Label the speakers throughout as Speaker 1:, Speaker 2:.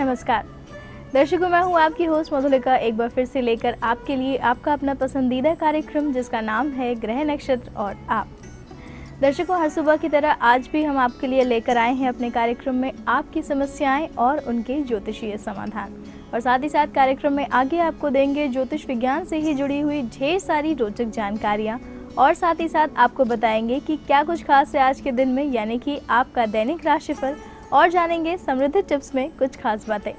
Speaker 1: नमस्कार दर्शकों, मैं हूं आपकी होस्ट मधुलिका, एक बार फिर से लेकर आपके लिए आपका अपना पसंदीदा कार्यक्रम जिसका नाम है ग्रह नक्षत्र और आप। दर्शकों, हर सुबह की तरह आज भी हम आपके लिए लेकर आए हैं अपने कार्यक्रम में आपकी समस्याएं और उनके ज्योतिषीय समाधान, और साथ ही साथ कार्यक्रम में आगे आपको देंगे ज्योतिष विज्ञान से ही जुड़ी हुई ढेर सारी रोचक जानकारियाँ, और साथ ही साथ आपको बताएंगे कि क्या कुछ खास है आज के दिन में, यानी कि आपका दैनिक राशिफल, और जानेंगे समृद्धि टिप्स में कुछ खास बातें।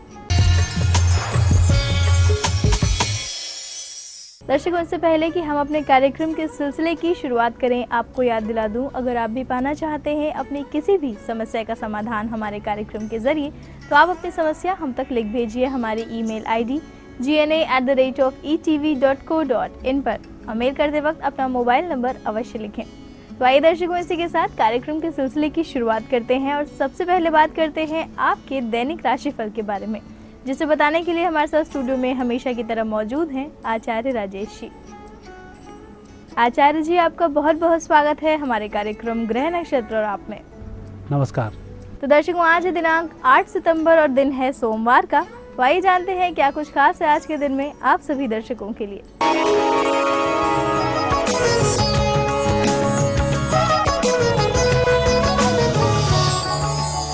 Speaker 1: दर्शकों, इससे पहले कि हम अपने कार्यक्रम के सिलसिले की शुरुआत करें, आपको याद दिला दूं, अगर आप भी पाना चाहते हैं अपनी किसी भी समस्या का समाधान हमारे कार्यक्रम के जरिए, तो आप अपनी समस्या हम तक लिख भेजिए हमारी ईमेल आईडी gna@etv.co.in पर, और मेल करते वक्त अपना मोबाइल नंबर अवश्य लिखें। तो आइए दर्शकों, इसी के साथ कार्यक्रम के सिलसिले की शुरुआत करते हैं और सबसे पहले बात करते हैं आपके दैनिक राशिफल के बारे में, जिसे बताने के लिए हमारे साथ स्टूडियो में हमेशा की तरह मौजूद हैं आचार्य राजेश जी। आचार्य जी, आपका बहुत बहुत स्वागत है हमारे कार्यक्रम ग्रह नक्षत्र और आप में।
Speaker 2: नमस्कार।
Speaker 1: तो दर्शकों, आज है दिनांक 8 सितंबर और दिन है सोमवार का। तो आइए जानते हैं क्या कुछ खास है आज के दिन में आप सभी दर्शकों के लिए।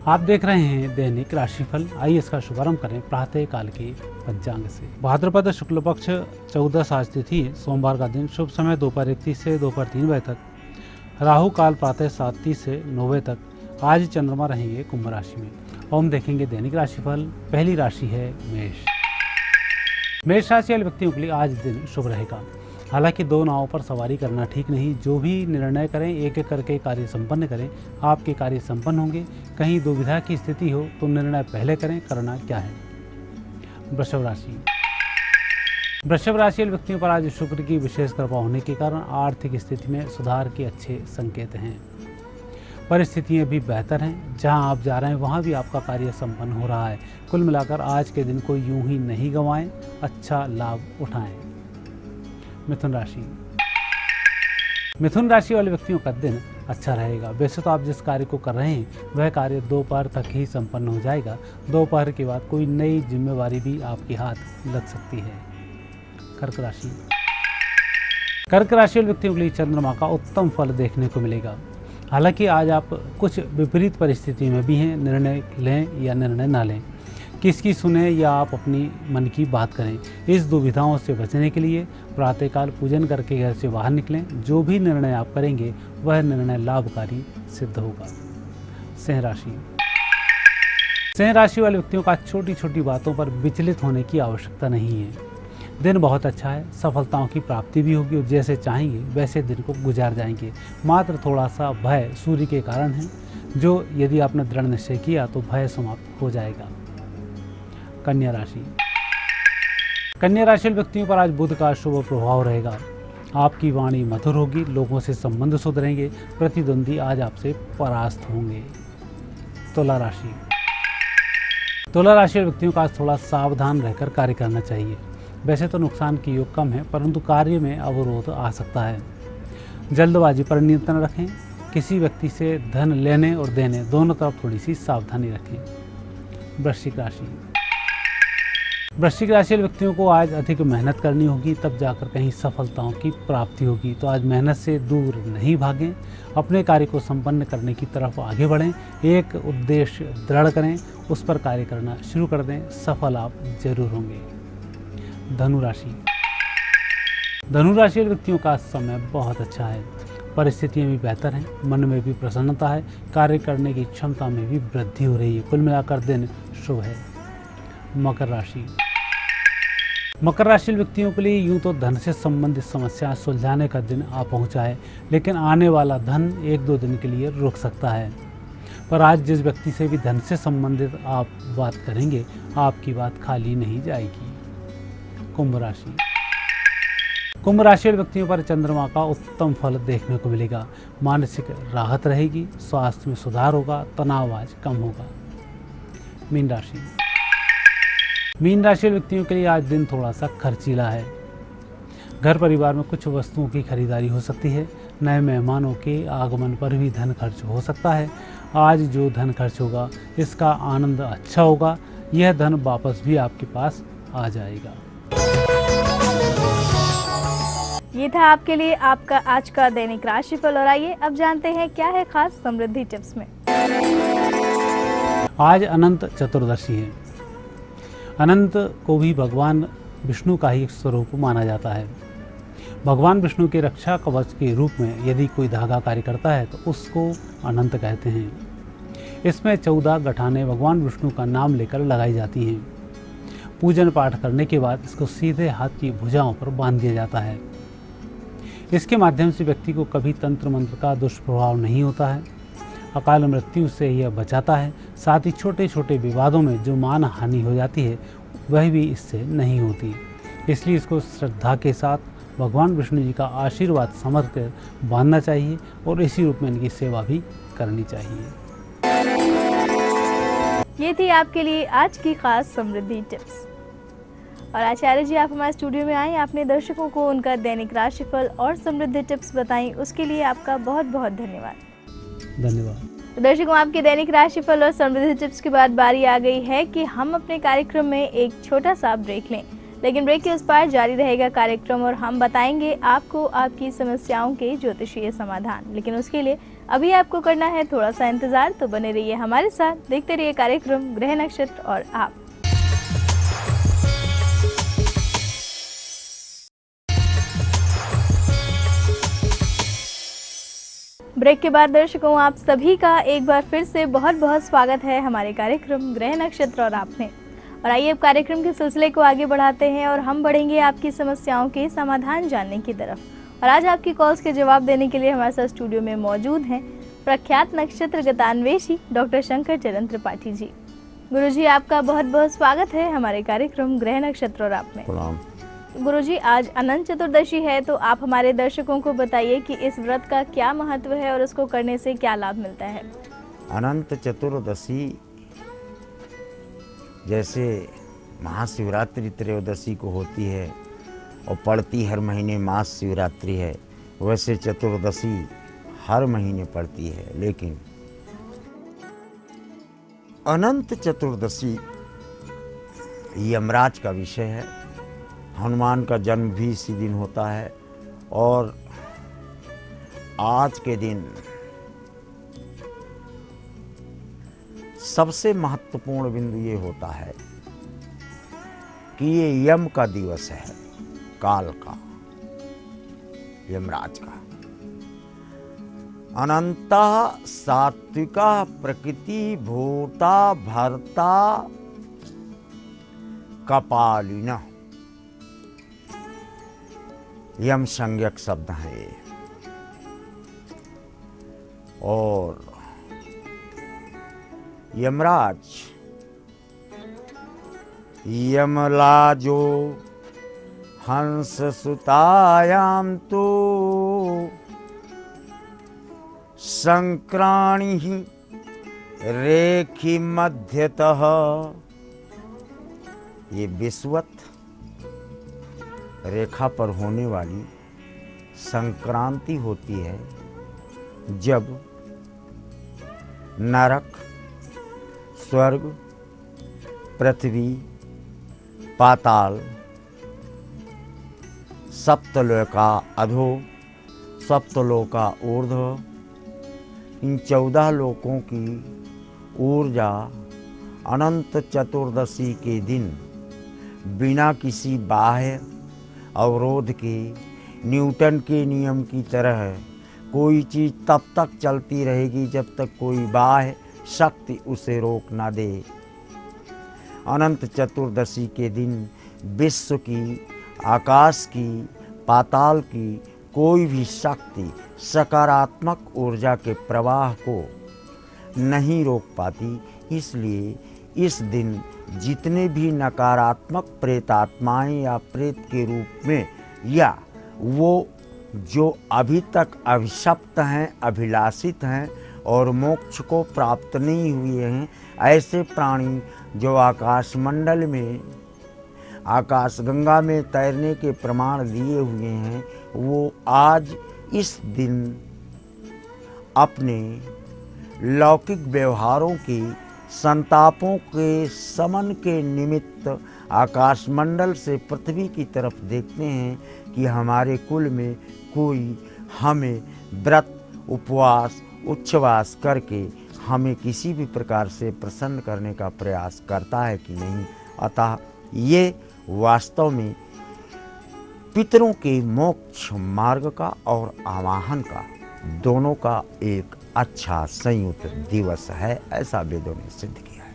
Speaker 2: आप देख रहे हैं दैनिक राशिफल। आइए इसका शुभारंभ करें प्रातः काल के पंचांग से। भाद्रपद शुक्ल पक्ष 14 आज तिथि सोमवार का दिन। शुभ समय दोपहर 1:30 से दोपहर 3 बजे तक। राहु काल प्रातः 7:30 से 9 बजे तक। आज चंद्रमा रहेंगे कुंभ राशि में। हम देखेंगे दैनिक राशिफल। पहली राशि है मेष। मेष राशि वाले व्यक्तियों के लिए आज दिन शुभ रहेगा। हालांकि दो नावों पर सवारी करना ठीक नहीं। जो भी निर्णय करें एक एक करके कार्य संपन्न करें, आपके कार्य संपन्न होंगे। कहीं दुविधा की स्थिति हो तो निर्णय पहले करें, करना क्या है। वृषभ राशि। वृषभ राशि वाले व्यक्तियों पर आज शुक्र की विशेष कृपा होने के कारण आर्थिक स्थिति में सुधार के अच्छे संकेत हैं। परिस्थितियां भी बेहतर हैं। जहां आप जा रहे हैं वहां भी आपका कार्य संपन्न हो रहा है। कुल मिलाकर आज के दिन को यूं ही नहीं गंवाएं, अच्छा लाभ उठाएं। मिथुन राशि। मिथुन राशि वाले व्यक्तियों का दिन अच्छा रहेगा। वैसे तो आप जिस कार्य को कर रहे हैं वह कार्य दोपहर तक ही संपन्न हो जाएगा। दोपहर के बाद कोई नई जिम्मेवारी भी आपके हाथ लग सकती है। कर्क राशि। कर्क राशि वाले व्यक्तियों के लिए चंद्रमा का उत्तम फल देखने को मिलेगा। हालांकि आज आप कुछ विपरीत परिस्थिति में भी हैं। निर्णय लें या निर्णय ना लें, किसकी सुने या आप अपनी मन की बात करें, इस दुविधाओं से बचने के लिए प्रातःकाल पूजन करके घर से बाहर निकलें। जो भी निर्णय आप करेंगे वह निर्णय लाभकारी सिद्ध होगा। सिंह राशि। सिंह राशि वाले व्यक्तियों का छोटी छोटी बातों पर विचलित होने की आवश्यकता नहीं है। दिन बहुत अच्छा है। सफलताओं की प्राप्ति भी होगी और जैसे चाहेंगे वैसे दिन को गुजार जाएंगे। मात्र थोड़ा सा भय सूर्य के कारण है, जो यदि आपने दृढ़ निश्चय किया तो भय समाप्त हो जाएगा। कन्या राशि। कन्या राशि व्यक्तियों पर आज बुध का शुभ प्रभाव रहेगा। आपकी वाणी मधुर होगी। लोगों से संबंध सुधरेंगे। प्रतिद्वंदी आज आपसे परास्त होंगे। तुला राशि। तुला राशि व्यक्तियों का आज थोड़ा सावधान रहकर कार्य करना चाहिए। वैसे तो नुकसान की योग कम है, परंतु कार्य में अवरोध आ सकता है। जल्दबाजी पर नियंत्रण रखें। किसी व्यक्ति से धन लेने और देने दोनों तरफ थोड़ी सी सावधानी रखें। वृश्चिक राशि। वृश्चिक राशि व्यक्तियों को आज अधिक मेहनत करनी होगी, तब जाकर कहीं सफलताओं की प्राप्ति होगी। तो आज मेहनत से दूर नहीं भागें। अपने कार्य को संपन्न करने की तरफ आगे बढ़ें। एक उद्देश्य दृढ़ करें, उस पर कार्य करना शुरू कर दें। सफल आप जरूर होंगे। धनु राशि। धनु राशि व्यक्तियों का समय बहुत अच्छा है। परिस्थितियां भी बेहतर हैं। मन में भी प्रसन्नता है। कार्य करने की क्षमता में भी वृद्धि हो रही है। कुल मिलाकर दिन शुभ है। मकर राशि। मकर राशि व्यक्तियों के लिए यूं तो धन से संबंधित समस्याएं सुलझाने का दिन आ पहुंचा है, लेकिन आने वाला धन 1-2 दिन के लिए रुक सकता है। पर आज जिस व्यक्ति से भी धन से संबंधित आप बात करेंगे, आपकी बात खाली नहीं जाएगी। कुंभ राशि। कुंभ राशि व्यक्तियों पर चंद्रमा का उत्तम फल देखने को मिलेगा। मानसिक राहत रहेगी। स्वास्थ्य में सुधार होगा। तनाव आज कम होगा। मीन राशि। मीन राशि व्यक्तियों के लिए आज दिन थोड़ा सा खर्चीला है। घर परिवार में कुछ वस्तुओं की खरीदारी हो सकती है। नए मेहमानों के आगमन पर भी धन खर्च हो सकता है। आज जो धन खर्च होगा इसका आनंद अच्छा होगा। यह धन वापस भी आपके पास आ जाएगा।
Speaker 1: ये था आपके लिए आपका आज का दैनिक राशिफल। और आइए अब जानते हैं क्या है खास समृद्धि टिप्स में।
Speaker 2: आज अनंत चतुर्दशी है। अनंत को भी भगवान विष्णु का ही स्वरूप माना जाता है। भगवान विष्णु के रक्षा कवच के रूप में यदि कोई धागा कार्य करता है तो उसको अनंत कहते हैं। इसमें 14 गठाने भगवान विष्णु का नाम लेकर लगाई जाती हैं। पूजन पाठ करने के बाद इसको सीधे हाथ की भुजाओं पर बांध दिया जाता है। इसके माध्यम से व्यक्ति को कभी तंत्र मंत्र का दुष्प्रभाव नहीं होता है। अकाल मृत्यु से यह बचाता है। साथ ही छोटे छोटे विवादों में जो मान हानि हो जाती है वह भी इससे नहीं होती। इसलिए इसको श्रद्धा के साथ भगवान विष्णु जी का आशीर्वाद समझ कर बांधना चाहिए और इसी रूप में इनकी सेवा भी करनी चाहिए।
Speaker 1: ये थी आपके लिए आज की खास समृद्धि टिप्स। और आचार्य जी, आप हमारे स्टूडियो में आए, आपने दर्शकों को उनका दैनिक राशिफल और समृद्धि टिप्स बताई, उसके लिए आपका बहुत बहुत धन्यवाद।
Speaker 2: धन्यवाद।
Speaker 1: तो दर्शकों, आपके दैनिक राशिफल और समृद्धि टिप्स के बाद बारी आ गई है कि हम अपने कार्यक्रम में एक छोटा सा ब्रेक लें, लेकिन ब्रेक के उस पार जारी रहेगा कार्यक्रम और हम बताएंगे आपको आपकी समस्याओं के ज्योतिषीय समाधान। लेकिन उसके लिए अभी आपको करना है थोड़ा सा इंतजार, तो बने रहिए हमारे साथ, देखते रहिए कार्यक्रम ग्रह नक्षत्र और आप। ब्रेक के बाद दर्शकों, आप सभी का एक बार फिर से बहुत बहुत स्वागत है हमारे कार्यक्रम ग्रह नक्षत्र और आप में। और आइए अब कार्यक्रम के सिलसिले को आगे बढ़ाते हैं और हम बढ़ेंगे आपकी समस्याओं के समाधान जानने की तरफ। और आज आपकी कॉल्स के जवाब देने के लिए हमारे साथ स्टूडियो में मौजूद हैं प्रख्यात नक्षत्र गतान्वेषी डॉक्टर शंकर चरण त्रिपाठी जी। गुरुजी, आपका बहुत बहुत स्वागत है हमारे कार्यक्रम ग्रह नक्षत्र और आप में। गुरुजी, आज अनंत चतुर्दशी है, तो आप हमारे दर्शकों को बताइए कि इस व्रत का क्या महत्व है और उसको करने से क्या लाभ मिलता है।
Speaker 3: अनंत चतुर्दशी जैसे महाशिवरात्रि त्रयोदशी को होती है और पड़ती हर महीने मास शिवरात्रि है, वैसे चतुर्दशी हर महीने पड़ती है। लेकिन अनंत चतुर्दशी यमराज का विषय है। हनुमान का जन्म भी इसी दिन होता है और आज के दिन सबसे महत्वपूर्ण बिंदु ये होता है कि ये यम का दिवस है, काल का, यमराज का। अनंता सात्विका प्रकृति भूता भर्ता कपालिना, यम संज्ञक शब्द है ये। और यमराज यमलाजो हंस सुतायाम तो संक्राणी रेखी मध्यतः, ये विश्वत रेखा पर होने वाली संक्रांति होती है जब नरक, स्वर्ग, पृथ्वी, पाताल, सप्तलोका अधो, सप्तलोका ऊर्ध्व, इन 14 लोकों की ऊर्जा अनंत चतुर्दशी के दिन बिना किसी बाह्य अवरोध के, न्यूटन के नियम की तरह कोई चीज़ तब तक चलती रहेगी जब तक कोई बाह्य शक्ति उसे रोक ना दे। अनंत चतुर्दशी के दिन विश्व की, आकाश की, पाताल की कोई भी शक्ति सकारात्मक ऊर्जा के प्रवाह को नहीं रोक पाती। इसलिए इस दिन जितने भी नकारात्मक प्रेतात्माएं या प्रेत के रूप में या वो जो अभी तक अभिशप्त हैं, अभिलाषित हैं और मोक्ष को प्राप्त नहीं हुए हैं, ऐसे प्राणी जो आकाशमंडल में, आकाशगंगा में तैरने के प्रमाण दिए हुए हैं, वो आज इस दिन अपने लौकिक व्यवहारों की संतापों के समन के निमित्त आकाशमंडल से पृथ्वी की तरफ देखते हैं कि हमारे कुल में कोई हमें व्रत उपवास उच्छ्वास करके हमें किसी भी प्रकार से प्रसन्न करने का प्रयास करता है कि नहीं। अतः ये वास्तव में पितरों के मोक्ष मार्ग का और आवाहन का दोनों का एक अच्छा संयुक्त दिवस है, ऐसा वेदों ने सिद्ध किया है।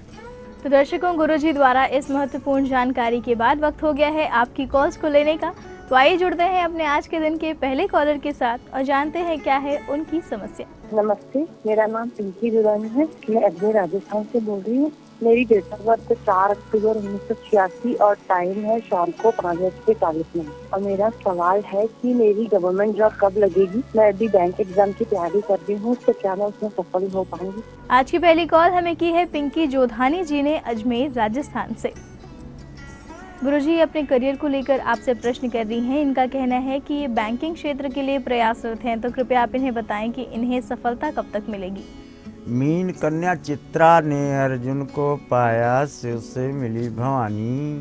Speaker 1: तो दर्शकों, गुरुजी द्वारा इस महत्वपूर्ण जानकारी के बाद वक्त हो गया है आपकी कॉल्स को लेने का। तो आइए जुड़ते हैं अपने आज के दिन के पहले कॉलर के साथ और जानते हैं क्या है उनकी समस्या।
Speaker 4: नमस्ते, मेरा नाम पिंकी दुरानी है। मैं अजमेर राजस्थान से बोल रही हूँ। मेरी डेट ऑफ बर्थ 4 अक्टूबर 1986 और टाइम है शाम को 5:40। और मेरा सवाल है कि मेरी गवर्नमेंट जॉब कब लगेगी। मैं अभी बैंक एग्जाम की तैयारी कर रही हूँ, तो क्या मैं उसमें सफल हो पाऊंगी।
Speaker 1: आज की पहली कॉल हमें की है पिंकी जोधानी जी ने अजमेर राजस्थान से। गुरुजी अपने करियर को लेकर आपसे प्रश्न कर रही हैं। इनका कहना है कि ये बैंकिंग क्षेत्र के लिए प्रयासरत हैं, तो कृपया आप इन्हें बताएं कि इन्हें सफलता कब तक मिलेगी।
Speaker 3: मीन कन्या चित्रा ने अर्जुन को पाया, शिव से मिली भवानी।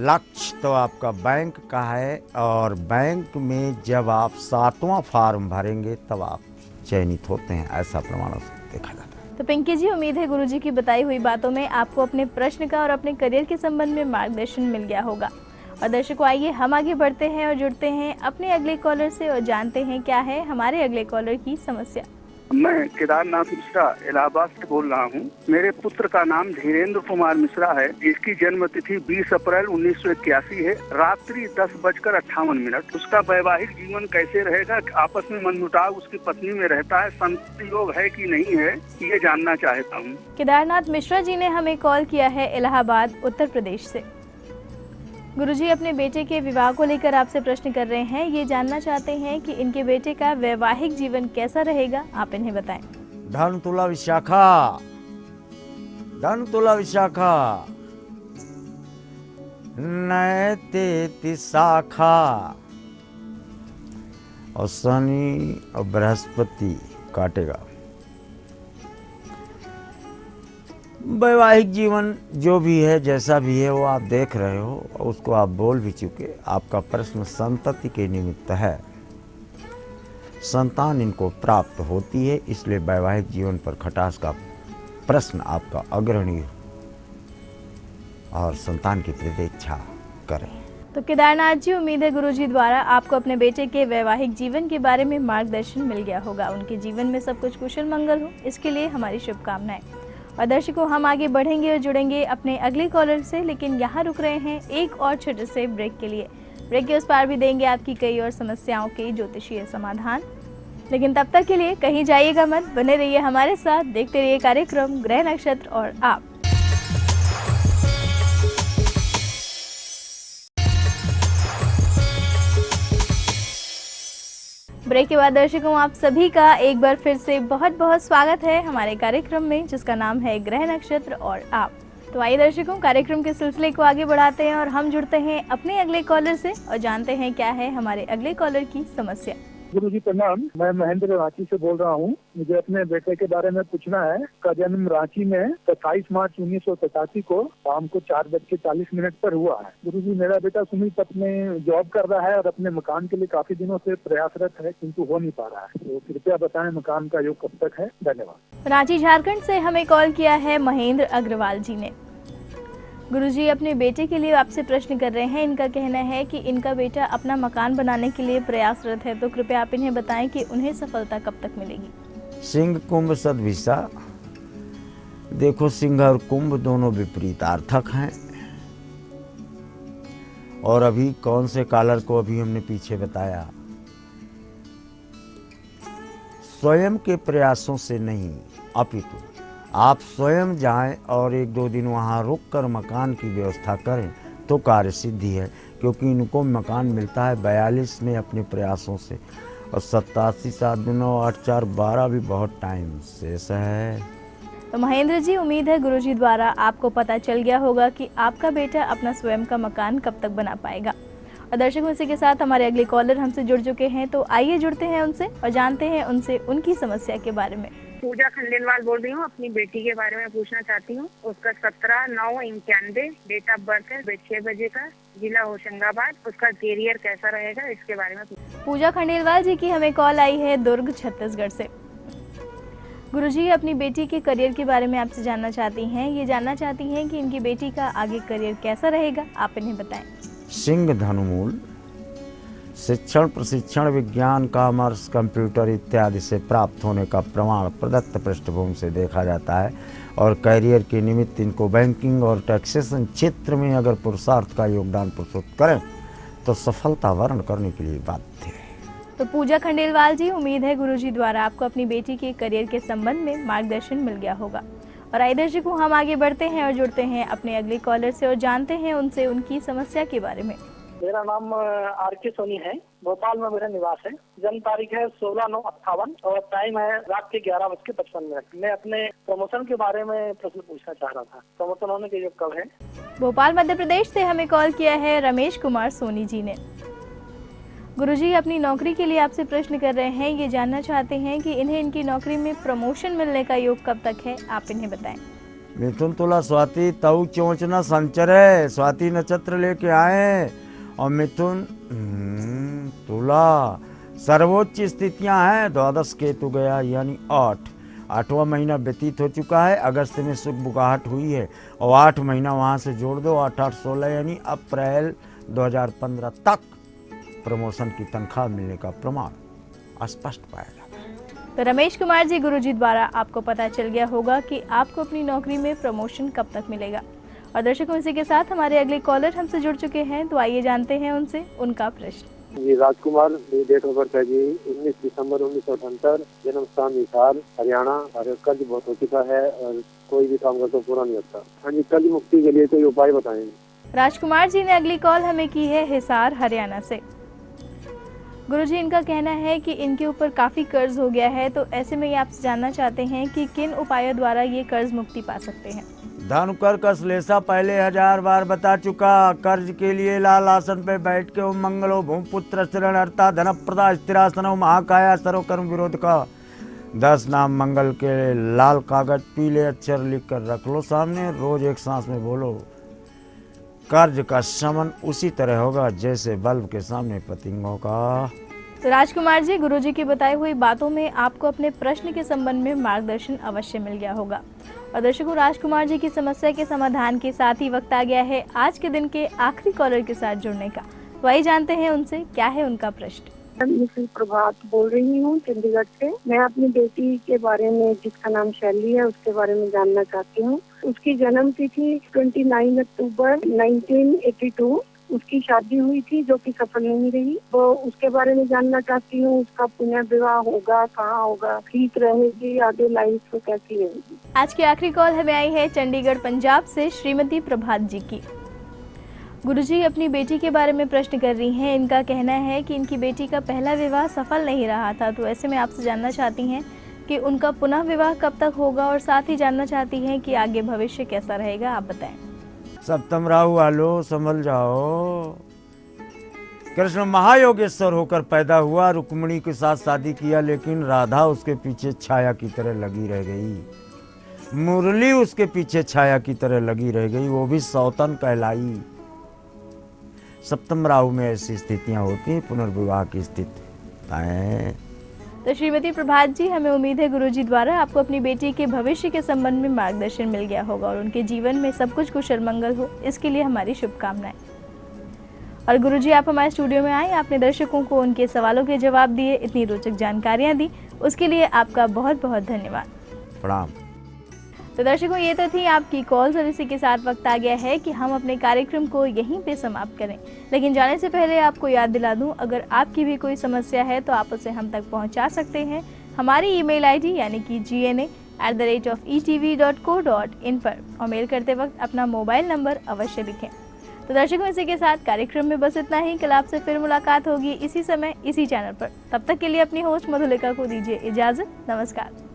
Speaker 3: लक्ष्य तो आपका बैंक का है और बैंक में जब आप 7वां फॉर्म भरेंगे तब आप चयनित होते हैं, ऐसा प्रमाणों से देखा जाता है।
Speaker 1: तो पिंकी जी, उम्मीद है गुरुजी की बताई हुई बातों में आपको अपने प्रश्न का और अपने करियर के संबंध में मार्गदर्शन मिल गया होगा। और दर्शकों, आइए हम आगे बढ़ते हैं और जुड़ते हैं अपने अगले कॉलर से और जानते हैं क्या है हमारे अगले कॉलर की समस्या।
Speaker 5: मैं केदारनाथ मिश्रा इलाहाबाद से बोल रहा हूँ। मेरे पुत्र का नाम धीरेन्द्र कुमार मिश्रा है, जिसकी जन्म तिथि 20 अप्रैल 1981 है, रात्रि 10:58। उसका वैवाहिक जीवन कैसे रहेगा, आपस में मनमुटाव उसकी पत्नी में रहता है, संतति योग है कि नहीं है, ये जानना चाहता हूँ।
Speaker 1: केदारनाथ मिश्रा जी ने हमें कॉल किया है इलाहाबाद उत्तर प्रदेश से। गुरुजी अपने बेटे के विवाह को लेकर आपसे प्रश्न कर रहे हैं। ये जानना चाहते हैं कि इनके बेटे का वैवाहिक जीवन कैसा रहेगा, आप इन्हें बताएं।
Speaker 3: धन तुला विशाखा, धन तुला विशाखा, नयते शाखा। और शनि और बृहस्पति काटेगा। वैवाहिक जीवन जो भी है, जैसा भी है, वो आप देख रहे हो, उसको आप बोल भी चुके। आपका प्रश्न संतति के निमित्त है, संतान इनको प्राप्त होती है, इसलिए वैवाहिक जीवन पर खटास का प्रश्न आपका अग्रणी और संतान की प्रतीक्षा करें।
Speaker 1: तो केदारनाथ जी, उम्मीद है गुरुजी द्वारा आपको अपने बेटे के वैवाहिक जीवन के बारे में मार्गदर्शन मिल गया होगा। उनके जीवन में सब कुछ कुशल मंगल हो, इसके लिए हमारी शुभकामनाएं। और दर्शकों, हम आगे बढ़ेंगे और जुड़ेंगे अपने अगले कॉलर से, लेकिन यहाँ रुक रहे हैं एक और छोटे से ब्रेक के लिए। ब्रेक के उस पार भी देंगे आपकी कई और समस्याओं के ज्योतिषीय समाधान, लेकिन तब तक के लिए कहीं जाइएगा मत, बने रहिए हमारे साथ, देखते रहिए कार्यक्रम ग्रह नक्षत्र और आप। ब्रेक के बाद दर्शकों, आप सभी का एक बार फिर से बहुत बहुत स्वागत है हमारे कार्यक्रम में, जिसका नाम है ग्रह नक्षत्र और आप। तो आइए दर्शकों, कार्यक्रम के सिलसिले को आगे बढ़ाते हैं और हम जुड़ते हैं अपने अगले कॉलर से और जानते हैं क्या है हमारे अगले कॉलर की समस्या।
Speaker 6: गुरुजी प्रणाम, मैं महेंद्र रांची से बोल रहा हूँ। मुझे अपने बेटे के बारे में पूछना है। का जन्म रांची में 27 मार्च 1987 को शाम को 4:40 पर हुआ है। गुरुजी, मेरा बेटा सुनील पथ में जॉब कर रहा है और अपने मकान के लिए काफी दिनों से प्रयासरत है, किंतु हो नहीं पा रहा है। तो कृपया बताएं मकान का योग कब तक है। धन्यवाद।
Speaker 1: रांची झारखंड से हमें कॉल किया है महेंद्र अग्रवाल जी ने। गुरुजी अपने बेटे के लिए आपसे प्रश्न कर रहे हैं। इनका कहना है कि इनका बेटा अपना मकान बनाने के लिए प्रयासरत है, तो कृपया आप इन्हें बताएं कि उन्हें सफलता कब तक मिलेगी।
Speaker 3: सिंह कुंभ सदभिषा। देखो, सिंह और कुंभ दोनों विपरीतार्थक हैं। और अभी कौन से कॉलर को अभी हमने पीछे बताया, स्वयं के प्रयासों से नहीं, अपितु आप स्वयं जाएं और 1-2 दिन वहाँ रुककर मकान की व्यवस्था करें तो कार्य सिद्धि है, क्योंकि इनको मकान मिलता है 42 में अपने प्रयासों से, और 87 7 9 8 4 12 भी बहुत टाइम शेष है।
Speaker 1: तो महेंद्र जी, उम्मीद है गुरुजी द्वारा आपको पता चल गया होगा कि आपका बेटा अपना स्वयं का मकान कब तक बना पाएगा। और दर्शकों, इसी के साथ हमारे अगले कॉलर हमसे जुड़ चुके हैं, तो आइए जुड़ते हैं उनसे और जानते हैं उनसे उनकी समस्या के बारे में।
Speaker 4: पूजा खंडेलवाल बोल रही हूँ। अपनी बेटी के बारे में पूछना चाहती हूँ। उसका 17/9/91 डेट ऑफ बर्थ है, 6 बजे का, जिला होशंगाबाद। उसका कैरियर कैसा रहेगा, इसके बारे में।
Speaker 1: पूजा खंडेलवाल जी की हमें कॉल आई है दुर्ग छत्तीसगढ़ से। गुरुजी अपनी बेटी के करियर के बारे में आपसे जानना चाहती हैं। ये जानना चाहती हैं कि इनकी बेटी का आगे करियर कैसा रहेगा, आप इन्हें बताएं।
Speaker 3: सिंह धनुमूल शिक्षण, प्रशिक्षण, विज्ञान, कॉमर्स, कंप्यूटर इत्यादि से प्राप्त होने का प्रमाण प्रदत्त पृष्ठभूमि से देखा जाता है और करियर के निमित्त इनको बैंकिंग और टैक्सेशन क्षेत्र में अगर पुरुषार्थ का योगदान प्रस्तुत करें तो सफलता वर्ण करने के लिए बाध्य है।
Speaker 1: तो पूजा खंडेलवाल जी, उम्मीद है गुरुजी द्वारा आपको अपनी बेटी के करियर के संबंध में मार्गदर्शन मिल गया होगा। और आइए दर्शकों, हम आगे बढ़ते हैं और जुड़ते हैं अपने अगले कॉलर से और जानते हैं उनसे उनकी समस्या के बारे में।
Speaker 6: मेरा नाम आर.के. सोनी है। भोपाल में मेरा निवास है। जन्म तारीख है 16/9/58 और टाइम है रात के 11:55। मैं अपने प्रमोशन के बारे में प्रश्न पूछना चाह रहा था। प्रमोशन होने के योग कब है?
Speaker 1: भोपाल मध्य प्रदेश से हमें कॉल किया है रमेश कुमार सोनी जी ने। गुरुजी अपनी नौकरी के लिए आपसे प्रश्न कर रहे हैं। ये जानना चाहते हैं कि इन्हें इनकी नौकरी में प्रमोशन मिलने का योग कब तक है, आप इन्हें बताएं।
Speaker 3: मिथुन तुला स्वाति तऊ चोंचना संचर है। स्वाति नक्षत्र लेके आए और मिथुन तुला सर्वोच्च स्थितियां हैं। द्वादश केतु गया यानी 8वां महीना व्यतीत हो चुका है। अगस्त में सुख बुकाहट हुई है और 8 महीना वहां से जोड़ दो, 8/8/16 यानी अप्रैल 2015 तक प्रमोशन की तनख्वाह मिलने का प्रमाण स्पष्ट पाया जाता है।
Speaker 1: तो रमेश कुमार जी, गुरुजी द्वारा आपको पता चल गया होगा कि आपको अपनी नौकरी में प्रमोशन कब तक मिलेगा। और दर्शकों, इसी के साथ हमारे अगले कॉलर हमसे जुड़ चुके हैं, तो आइए जानते हैं उनसे उनका प्रश्न।
Speaker 7: जी, राजकुमार, मेरी डेट ऑफ बर्थ है जी 19 दिसंबर 1978, जन्म स्थान हिसार, हरियाणा। और कर्ज बहुत हो चुका है और कोई भी काम करता पूरा नहीं होता। हाँ जी, कर्ज मुक्ति के लिए कोई उपाय बताएं।
Speaker 1: राजकुमार जी ने अगली कॉल हमें की है हिसार, हरियाणा से। गुरुजी, इनका कहना है कि इनके ऊपर काफी कर्ज हो गया है, तो ऐसे में ये आपसे जानना चाहते हैं कि किन उपायों द्वारा ये कर्ज मुक्ति पा सकते हैं।
Speaker 3: धनुकर का श्लेषा पहले 1000 बार बता चुका। कर्ज के लिए लाल आसन पे बैठ के ओम मंगलो भूपुत्र शरण अर्था धन प्रदा स्थिरासनो महाकाया सर्वकर्म विरोध का 10 नाम मंगल के लाल कागज पीले अक्षर लिख कर रख लो सामने। रोज एक सांस में बोलो। कर्ज का शमन उसी तरह होगा जैसे बल्ब के सामने पतंगों का।
Speaker 1: तो राजकुमार जी, गुरुजी की बताई हुई बातों में आपको अपने प्रश्न के संबंध में मार्गदर्शन अवश्य मिल गया होगा। और दर्शकों, राजकुमार जी की समस्या के समाधान के साथ ही वक्त आ गया है आज के दिन के आखिरी कॉलर के साथ जुड़ने का। वही जानते हैं उनसे क्या है उनका प्रश्न।
Speaker 4: मैं प्रभात बोल रही हूँ चंडीगढ़ से। मैं अपनी बेटी के बारे में, जिसका नाम शैली है, उसके बारे में जानना चाहती हूँ। उसकी जन्म तिथि 29 अक्टूबर 1982। उसकी शादी हुई थी जो कि सफल नहीं रही। तो उसके बारे में जानना चाहती हूँ। उसका पुनः विवाह होगा, कहाँ होगा, ठीक रहेगी, आगे लाइफ कैसी रहेगी।
Speaker 1: आज की आखिरी कॉल हमें आई है चंडीगढ़ पंजाब से श्रीमती प्रभात जी की। गुरुजी अपनी बेटी के बारे में प्रश्न कर रही हैं। इनका कहना है कि इनकी बेटी का पहला विवाह सफल नहीं रहा था, तो ऐसे में आपसे जानना चाहती हैं कि उनका पुनः विवाह कब तक होगा और साथ ही जानना चाहती हैं कि आगे भविष्य कैसा रहेगा, आप बताएं।
Speaker 3: सप्तम राहु वालों संभल जाओ। कृष्ण महायोगेश्वर होकर पैदा हुआ, रुक्मिणी के साथ शादी किया, लेकिन राधा उसके पीछे छाया की तरह लगी रह गई। मुरली उसके पीछे छाया की तरह लगी रह गई, वो भी सौतन कहलाई। सप्तम राहु में ऐसी स्थितियां होती हैं, पुनर्विवाह की स्थिति है।
Speaker 1: तो श्रीमती प्रभात जी, हमें उम्मीद है गुरुजी द्वारा आपको अपनी बेटी के भविष्य के संबंध में मार्गदर्शन मिल गया होगा और उनके जीवन में सब कुछ कुशल मंगल हो, इसके लिए हमारी शुभकामनाएं। और गुरुजी, आप हमारे स्टूडियो में आए, आपने दर्शकों को उनके सवालों के जवाब दिए, इतनी रोचक जानकारियां दी, उसके लिए आपका बहुत बहुत धन्यवाद।
Speaker 3: प्रणाम।
Speaker 1: तो दर्शकों, ये तो थी आपकी कॉल्स और इसी के साथ वक्त आ गया है कि हम अपने कार्यक्रम को यहीं पे समाप्त करें। लेकिन जाने से पहले आपको याद दिला दूं, अगर आपकी भी कोई समस्या है तो आप उसे हम तक पहुंचा सकते हैं हमारी ईमेल आईडी यानी कि gna@etv.co.in पर, और मेल करते वक्त अपना मोबाइल नंबर अवश्य लिखें। तो दर्शकों, इसी के साथ कार्यक्रम में बस इतना ही। कल आपसे फिर मुलाकात होगी इसी समय इसी चैनल पर। तब तक के लिए अपनी होस्ट मधुलिका को दीजिए इजाजत। नमस्कार।